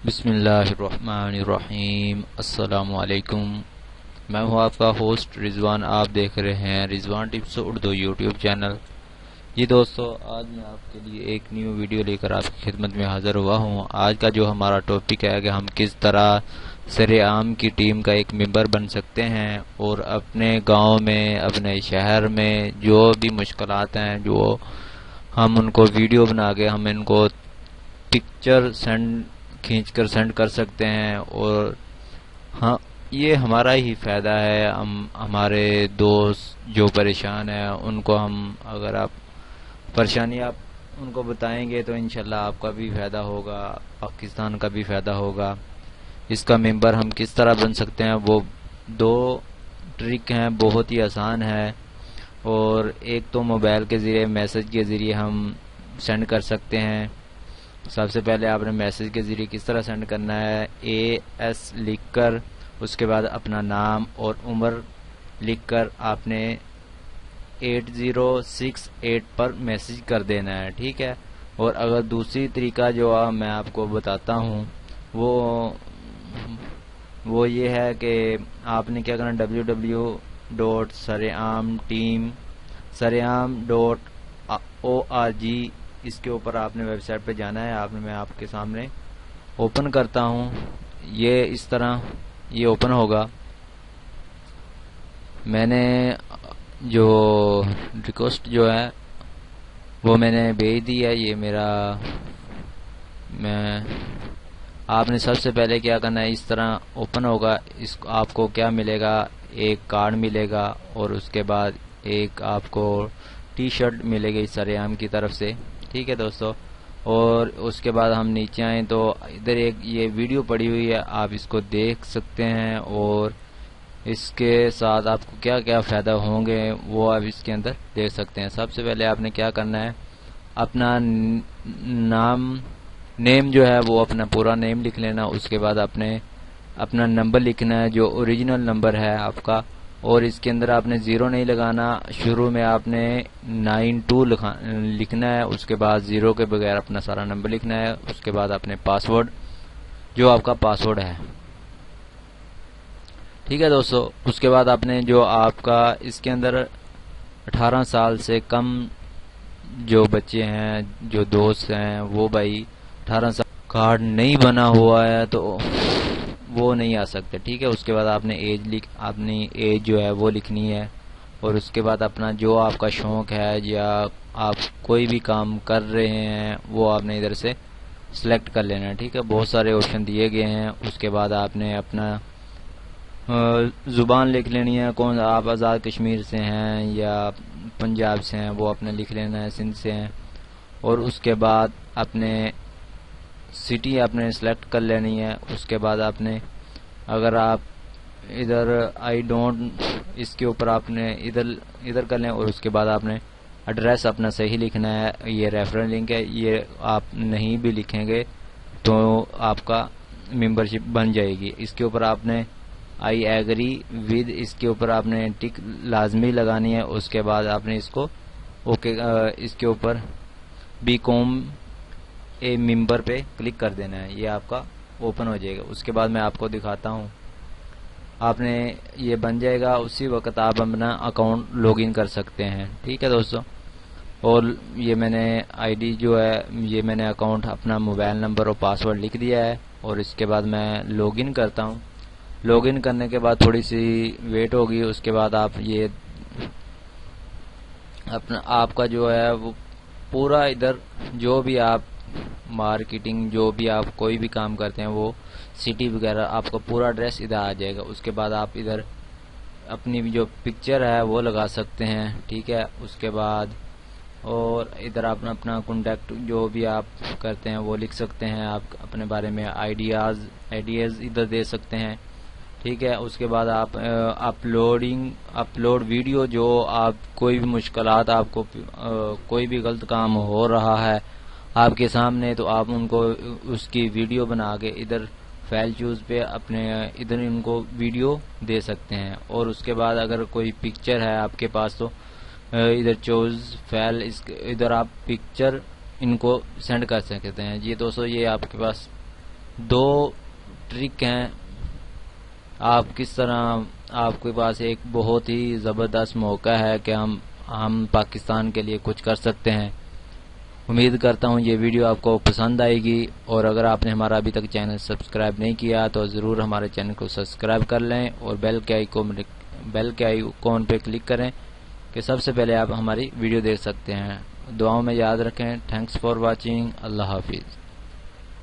بسم اللہ الرحمن الرحیم۔ السلام علیکم، میں ہوں آپ کا ہوسٹ رضوان۔ آپ دیکھ رہے ہیں رضوان ٹپس اردو یوٹیوب چینل۔ جی دوستو، آج میں آپ کے لیے ایک نیو ویڈیو لے کر آپ کی خدمت میں حاضر ہوا ہوں۔ آج کا جو ہمارا ٹاپک ہے کہ ہم کس طرح سرعام کی ٹیم کا ایک ممبر بن سکتے ہیں اور اپنے گاؤں میں، اپنے شہر میں جو بھی مشکلات ہیں، جو ہم ان کو ویڈیو بنا کے ہم ان کو پکچر کھینچ کر سینڈ کر سکتے ہیں، اور ہاں یہ ہمارا ہی فائدہ ہے۔ ہمارے دوست جو پریشان ہیں ان کو اگر آپ پریشانی آپ ان کو بتائیں گے تو انشاءاللہ آپ کا بھی فائدہ ہوگا، پاکستان کا بھی فائدہ ہوگا۔ اس کا ممبر ہم کس طرح بن سکتے ہیں، وہ دو ٹرک ہیں، بہت ہی آسان ہے۔ اور ایک تو موبائل کے ذریعے، میسج کے ذریعے ہم سینڈ کر سکتے ہیں۔ سب سے پہلے آپ نے میسج کے ذریعے کس طرح سینڈ کرنا ہے، AS لکھ کر، اس کے بعد اپنا نام اور عمر لکھ کر آپ نے 8068 پر میسج کر دینا ہے، ٹھیک ہے۔ اور اگر دوسری طریقہ جو میں آپ کو بتاتا ہوں وہ یہ ہے کہ آپ نے کیا کرنا، www.saream.org اس کے اوپر آپ نے ویب سائٹ پہ جانا ہے۔ میں آپ کے سامنے اوپن کرتا ہوں، یہ اس طرح یہ اوپن ہوگا۔ میں نے جو ریکویسٹ جو ہے وہ میں نے بھیج دی ہے، یہ آپ نے سب سے پہلے کیا کرنا ہے، اس طرح اوپن ہوگا۔ آپ کو کیا ملے گا، ایک کارڈ ملے گا، اور اس کے بعد ایک آپ کو ٹی شرٹ ملے گی سرعام کی طرف سے، ٹھیک ہے دوستو۔ اور اس کے بعد ہم نیچے آئیں تو ادھر ایک یہ ویڈیو پڑی ہوئی ہے، آپ اس کو دیکھ سکتے ہیں، اور اس کے ساتھ آپ کو کیا کیا فائدہ ہوں گے وہ آپ اس کے اندر دیکھ سکتے ہیں۔ سب سے پہلے آپ نے کیا کرنا ہے، اپنا نیم جو ہے وہ اپنا پورا نیم لکھ لینا۔ اس کے بعد اپنا نمبر لکھنا ہے جو اوریجنل نمبر ہے آپ کا، اور اس کے اندر آپ نے 0 نہیں لگانا، شروع میں آپ نے 92 لکھنا ہے۔ اس کے بعد 0 کے بغیر اپنا سارا نمبر لکھنا ہے۔ اس کے بعد اپنے پاسورڈ جو آپ کا پاسورڈ ہے، ٹھیک ہے دوستو۔ اس کے بعد آپ نے جو آپ کا اس کے اندر 18 سال سے کم جو بچے ہیں، جو دوست ہیں، وہ بھائی 18 سال کارڈ نہیں بنا ہوا ہے تو وہ نہیں آ سکتے، ٹھیک ہے۔ اس کے بعد آپ نے اپنی ایج جو ہے وہ لکھنی ہے، اور اس کے بعد اپنا جو آپ کا شوق ہے یا آپ کوئی بھی کام کر رہے ہیں وہ آپ نے ادھر سے سلیکٹ کر لینا ہے، ٹھیک ہے۔ بہت سارے آپشن دیے گئے ہیں۔ اس کے بعد آپ نے اپنا زبان لکھ لینی ہے، کون آپ آزاد کشمیر سے ہیں یا پنجاب سے ہیں وہ اپنے لکھ لینا ہے، سندھ سے ہیں۔ اور اس کے بعد اپنے سٹی آپ نے سلیکٹ کر لینی ہے۔ اس کے بعد آپ نے اگر آپ ادھر اس کے اوپر آپ نے ادھر کر لیں، اور اس کے بعد آپ نے ایڈریس اپنا صحیح لکھنا ہے۔ یہ ریفرنس لنک ہے، یہ آپ نہیں بھی لکھیں گے تو آپ کا ممبرشپ بن جائے گی۔ اس کے اوپر آپ نے I agree with اس کے اوپر آپ نے ٹک لازمی لگانی ہے۔ اس کے بعد آپ نے اس کو اوکے اس کے اوپر بیکم اے ممبر پہ کلک کر دینا ہے، یہ آپ کا اوپن ہو جائے گا۔ اس کے بعد میں آپ کو دکھاتا ہوں، آپ نے یہ بن جائے گا، اسی وقت آپ اپنا اکاؤنٹ لاگ ان کر سکتے ہیں، ٹھیک ہے دوستو۔ اور یہ میں نے ID جو ہے، یہ میں نے اکاؤنٹ اپنا موبائل نمبر اور پاسورڈ لکھ دیا ہے، اور اس کے بعد میں لاگ ان کرتا ہوں۔ لاگ ان کرنے کے بعد تھوڑی سی ویٹ ہوگی۔ اس کے بعد آپ یہ آپ کا جو ہے وہ پورا ادھر جو بھی آپ مارکیٹنگ، جو بھی آپ کوئی بھی کام کرتے ہیں، وہ سٹی وغیرہ آپ کا پورا ایڈریس ادھر آ جائے گا۔ اس کے بعد آپ ادھر اپنی جو پکچر ہے وہ لگا سکتے ہیں، ٹھیک ہے۔ اس کے بعد اور ادھر آپ اپنا کانٹیکٹ جو بھی آپ کرتے ہیں وہ لکھ سکتے ہیں، آپ اپنے بارے میں آئیڈیاز ادھر دے سکتے ہیں، ٹھیک ہے۔ اس کے بعد آپ اپلوڈ ویڈیو، جو آپ کوئی بھی مشکلات، آپ کو کوئی بھی غلط کام ہو رہا ہے آپ کے سامنے، تو آپ ان کو اس کی ویڈیو بنا کے ادھر فائل چوز پہ اپنے ادھر ان کو ویڈیو دے سکتے ہیں۔ اور اس کے بعد اگر کوئی پکچر ہے آپ کے پاس تو ادھر چوز فائل، ادھر آپ پکچر ان کو سینڈ کر سکتے ہیں۔ جی دوستو، یہ آپ کے پاس دو ٹرک ہیں، آپ کس طرح، آپ کے پاس ایک بہت ہی زبردست موقع ہے کہ ہم پاکستان کے لیے کچھ کر سکتے ہیں۔ امید کرتا ہوں یہ ویڈیو آپ کو پسند آئے گی، اور اگر آپ نے ہمارا ابھی تک چینل سبسکرائب نہیں کیا تو ضرور ہمارے چینل کو سبسکرائب کر لیں اور بیل کے آئیکن پہ کلک کریں کہ سب سے پہلے آپ ہماری ویڈیو دیکھ سکتے ہیں۔ دعاؤں میں یاد رکھیں۔ Thanks for watching. اللہ حافظ۔